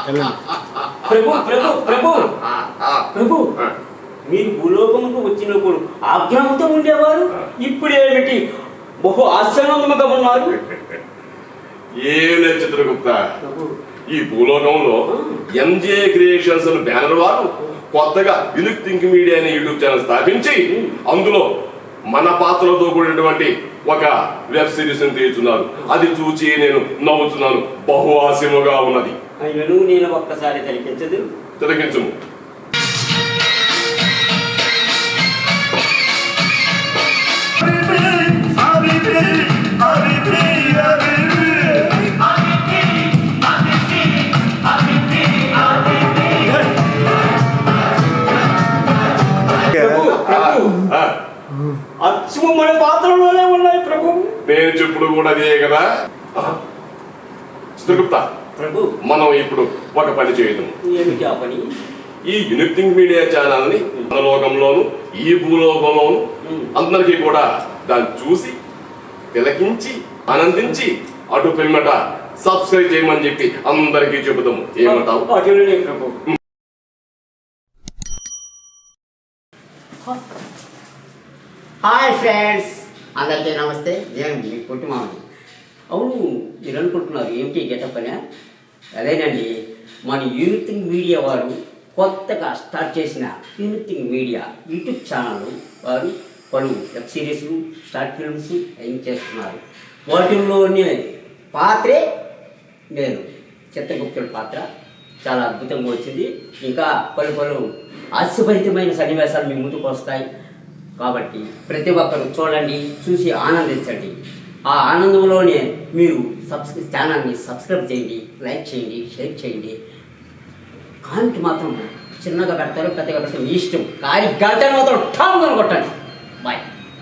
ప్రభు ప్రభు ప్రభు ప్రభు మీరు భూలోకముకు వచ్చినప్పుడు ఆజ్ఞాముతో ఉండేవారు, ఇప్పుడు ఏమిటి బహు ఆశ్చర్యముగా ఉన్నారు? ఏం లేదు చిత్రగుప్త, ఈ భూలోకంలో ఎంజే క్రియేషన్స్ బ్యానర్ వారు కొత్తగా యూనిక్ థింక్ మీడియా అనే యూట్యూబ్ ఛానల్ స్థాపించి అందులో మన పాత్రలతో కూడినటువంటి ఒక వెబ్ సిరీస్ తీర్చున్నారు. అది చూచి నేను నవ్వుతున్నాను, బహు ఆశయముగా ఉన్నది. అయ్యను నేను ఒక్కసారి తిలకించదు. తిలకించము. అచ్చు మన పాత్రలోనే ఉన్నాయి ప్రభు. నేను చెప్పుడు కూడా అదే కదా. చిత్రగుప్త ప్రభు, మనం ఇప్పుడు ఒక పని చేయడం. ఏమిటి ఆ పని? ఈ యూనిక్ థింక్ మీడియా ఛానల్ ని మన లోకంలోను ఈ భూలోకంలోను అందరికీ కూడా దాన్ని చూసి తిలకించి ఆనందించి అటు పిమ్మట సబ్స్క్రైబ్ చేయమని చెప్పి అందరికీ చెబుతాము. ఏమంటావు? ప్రభు. హాయ్ ఫ్రెండ్స్, అందరికీ నమస్తే. నేను మీ పుట్టి మామని. అవును, మీరు అనుకుంటున్నారు ఏమిటి గెటప్ అని? అదేనండి, మన యూనిక్ థింక్ మీడియా వారు కొత్తగా స్టార్ట్ చేసిన unique think media YouTube channel వారు పలు వెబ్ సిరీస్లు, షార్ట్ ఫిల్మ్స్ ఏం చేస్తున్నారు. వాటిల్లోనే పాత్రే నేను, చిత్రగుప్తుల పాత్ర చాలా అద్భుతంగా వచ్చింది. ఇంకా పలు హాస్యభరితమైన సన్నివేశాలు మీ ముందుకు వస్తాయి. కాబట్టి ప్రతి ఒక్కరు చూడండి, చూసి ఆనందించండి. ఆ ఆనందంలోనే మీరు ఛానల్ని సబ్స్క్రైబ్ చేయండి, లైక్ చేయండి, షేర్ చేయండి. కామెంట్ మాత్రం చిన్నగా పెడతారు, పెద్దగా పెడతారు, మీ ఇష్టం. కానీ గంటలు మాత్రం ఠామ్ కొట్టండి. బాయ్.